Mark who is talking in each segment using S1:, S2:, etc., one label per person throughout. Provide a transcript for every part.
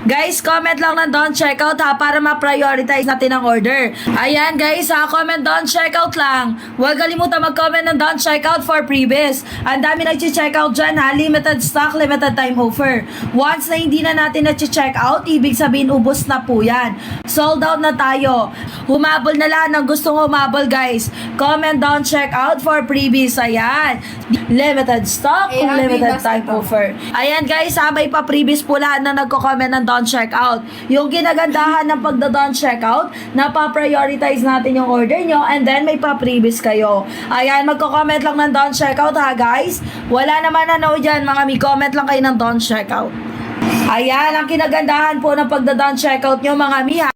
S1: Guys, comment lang ng don't check out ha para ma-prioritize natin ang order. Ayan guys ha, comment don't check out lang. Huwag kalimutan mag-comment ng don't check out for previous. Ang dami nag-check out dyan ha, limited stock, limited time offer. Once na hindi na natin nag-check out, ibig sabihin ubos na po yan. Sold out na tayo. Humabol na lahat ng gustong humabol guys. Comment don't check out for previous. Ayan. Limited stock, limited time offer. Ayan guys ha, may pa-previous po lahat na nagko-comment ng don't check out. Yung ginagandahan ng pagda-don't check out, napa-prioritize natin yung order nyo and then may pa-previous kayo. Ayan, magko-comment lang ng don't check out ha guys. Wala naman ano dyan, mga mi-comment lang kayo ng don't check out. Ayan, ang kinagandahan po ng pagda-don't check out nyo mga mi ha.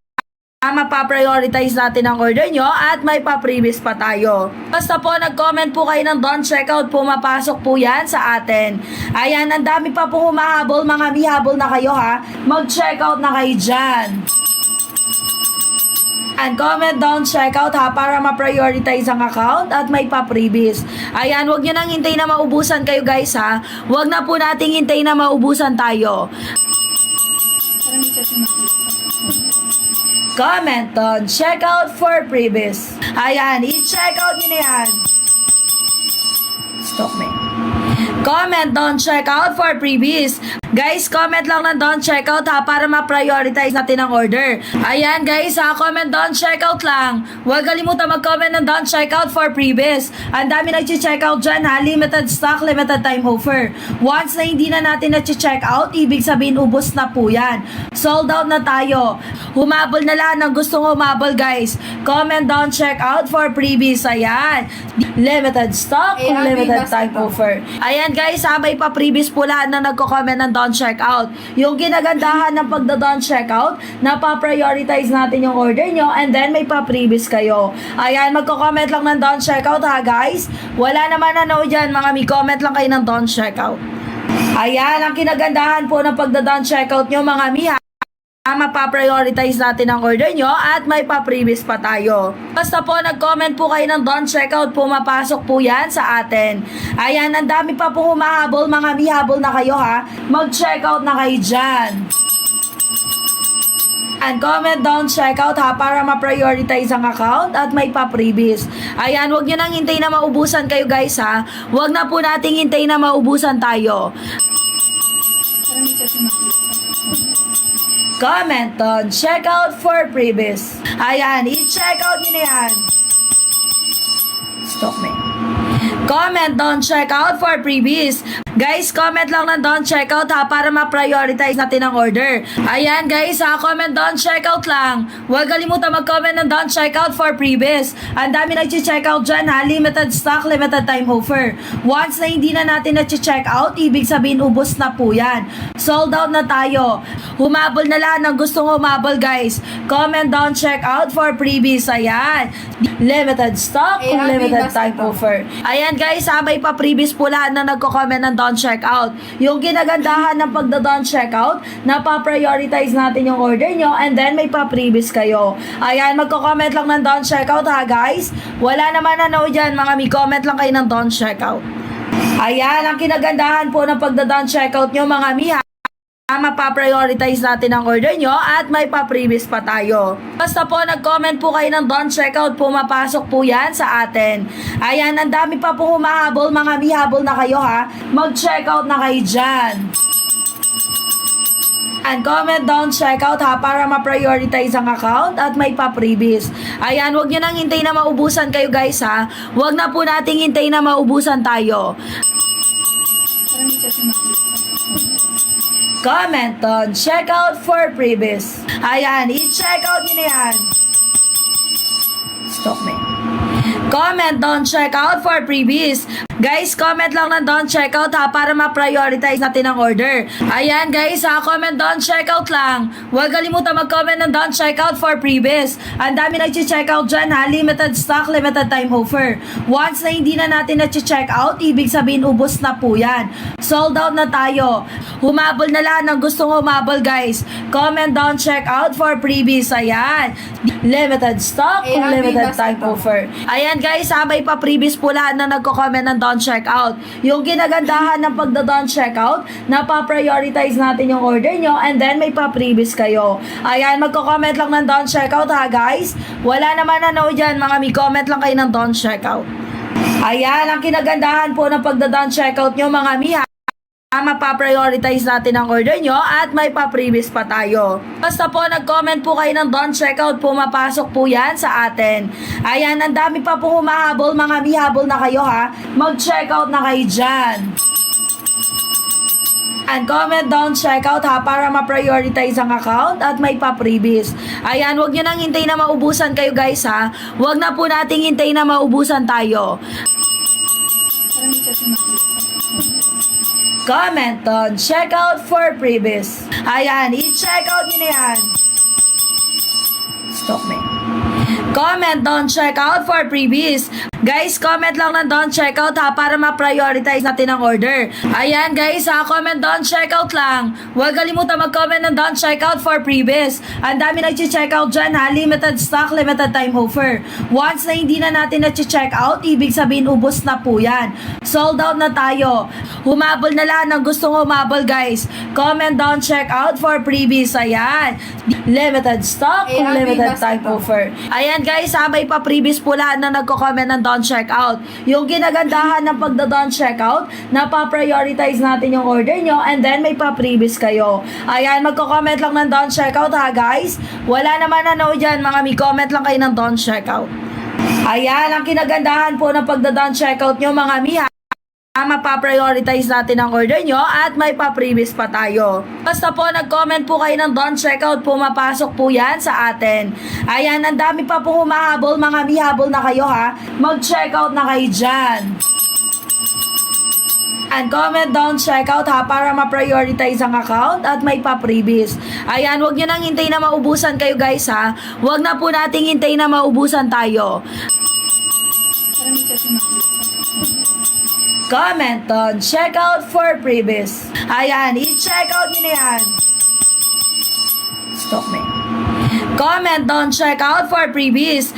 S1: Mapa-prioritize natin ang order nyo at may pa-previous pa tayo. Basta po nag-comment po kayo ng don't check out, pumapasok po yan sa atin. Ayan, ang dami pa po humahabol, mga mihabol na kayo ha. Mag-check out na kayo dyan. And comment don't check out ha para ma-prioritize ang account at may pa-previous. Ayan, wag nyo nang hintay na maubusan kayo guys ha. Wag na po nating hintay na maubusan tayo. Comment on check out for previous. Ayan, i-check out nyo na yan. Stop me. Comment on check out for previous. Guys, comment lang ng don't check out ha para ma-prioritize natin ang order. Ayan guys ha, comment don't check out lang. Huwag kalimutan mag-comment ng don't check out for previous. Ang dami nag-check out dyan ha, limited stock, limited time offer. Once na hindi na natin nag-check out, ibig sabihin ubos na po yan. Sold out na tayo. Humabol na lahat ng gustong humabol guys. Comment don't check out for previous. Ayan. Limited stock, limited time offer. Ayan guys ha, may pa-previous po lahat na nagko-comment ng don't check out. Yung ginagandahan ng pagda-don't check out, napa-prioritize natin yung order nyo and then may pa-previous kayo. Ayan, magko-comment lang ng don't check out ha guys. Wala naman ano dyan, mga mi-comment lang kayo ng don't check out. Ayan, ang kinagandahan po ng pagda-don't check out nyo mga mi ha. Mapa-prioritize natin ang order nyo at may pa-previous pa tayo. Basta po nag-comment po kayo ng don't check out, pumapasok po yan sa atin. Ayan, ang dami pa po humahabol, mga mihabol na kayo ha. Mag-check out na kayo dyan. And comment don't check out ha para ma-prioritize ang account at may pa-previous. Ayan, wag nyo nang hintay na maubusan kayo guys ha. Wag na po nating hintay na maubusan tayo. Comment on check out for previous. Ayan, i-check out nyo na yan. Stop me. Comment on check out for previous. Guys, comment lang ng don't check out ha para ma-prioritize natin ang order. Ayan guys ha, comment don't check out lang. Huwag kalimutan mag-comment ng don't check out for previous. Ang dami nag-check out dyan ha, limited stock, limited time offer. Once na hindi na natin nag-check out, ibig sabihin ubos na po yan. Sold out na tayo. Humabol na lahat ng gustong humabol guys. Comment don't check out for previous. Ayan. Limited stock, limited time offer. Ayan guys ha, may pa-previous po lahat na nagko-comment ng don't check out. Yung ginagandahan ng pagda-don't check out, napa-prioritize natin yung order nyo and then may pa-previous kayo. Ayan, magko-comment lang ng don't check out ha guys. Wala naman ano dyan, mga mi-comment lang kayo ng don't check out. Ayan, ang kinagandahan po ng pagda-don't check out nyo mga mi ha. Mapa-prioritize natin ang order nyo at may pa-previous pa tayo. Basta po nag-comment po kayo ng don't check out, pumapasok po yan sa atin. Ayan, ang dami pa po humahabol, mga mihabol na kayo ha. Mag-check out na kayo dyan. And comment don't check out ha para ma-prioritize ang account at may pa-previous. Ayan, wag nyo nang hintay na maubusan kayo guys ha. Wag na po nating hintay na maubusan tayo. Comment on check out for previous. Ayan, i-check out nyo na yan. Stop me. Comment on check out for previous. Guys, comment lang ng don't check out ha para ma-prioritize natin ang order. Ayan guys ha, comment don't check out lang. Huwag kalimutan mag-comment ng don't check out for previous. Ang dami nag-check out dyan ha, limited stock, limited time offer. Once na hindi na natin nag-check out, ibig sabihin ubos na po yan. Sold out na tayo. Humabol na lahat ng gustong humabol guys. Comment don't check out for previous. Ayan. Limited stock, limited time offer. Ayan guys, may pa-previous po lahat na nagko-comment ng don't check out. Yung ginagandahan ng pagda-don't check out, napa-prioritize natin yung order nyo and then may pa-previous kayo. Ayan, magko-comment lang ng don't check out ha guys. Wala naman ano dyan, mga mi-comment lang kayo ng don't check out. Ayan, ang kinagandahan po ng pagda-don't check out nyo mga mi ha. Mapa-prioritize natin ang order nyo at may pa-previous pa tayo. Basta po nag-comment po kayo ng don't check out, pumapasok po yan sa atin. Ayan, ang dami pa po humahabol, mga mihabol na kayo ha. Mag-check out na kayo dyan. And comment don't check out ha para ma-prioritize ang account at may pa-previous. Ayan, wag nyo nang hintay na maubusan kayo guys ha. Wag na po nating hintay na maubusan tayo. Comment on check out for previous. Ayan, i-check out nyo na yan. Stop me. Comment on check out for previous. Guys, comment lang ng don't check out ha para ma-prioritize natin ang order. Ayan guys ha, comment don't check out lang. Huwag kalimutan mag-comment ng don't check out for previous. Ang dami nag-check out dyan ha, limited stock, limited time offer. Once na hindi na natin na-check out, ibig sabihin ubos na po yan. Sold out na tayo. Humabol na lahat ng gustong humabol guys. Comment don't check out for previous. Ayan. Limited stock, limited time offer. Ayan guys ha, may pa-previous po lahat na nagko-comment ng don't check out. Yung ginagandahan ng pagda-don't check out, napa-prioritize natin yung order nyo and then may pa-previous kayo. Ayan, magko-comment lang ng don't check out ha guys. Wala naman ano dyan, mga mi-comment lang kayo ng don't check out. Ayan, ang kinagandahan po ng pagda-don't check out nyo mga mi ha. Mapa-prioritize natin ang order nyo at may pa-previous pa tayo. Basta po nag-comment po kayo ng don't check out, pumapasok po yan sa atin. Ayan, ang dami pa po humahabol, mga mihabol na kayo ha. Mag-check out na kayo dyan. And comment don't check out ha para ma-prioritize ang account at may pa-previous. Ayan, wag nyo nang hintay na maubusan kayo guys ha. Wag na po nating hintay na maubusan tayo. Comment on check out for previous. Ayan, i-check out nyo na yan. Stop me. Comment on check out for previous.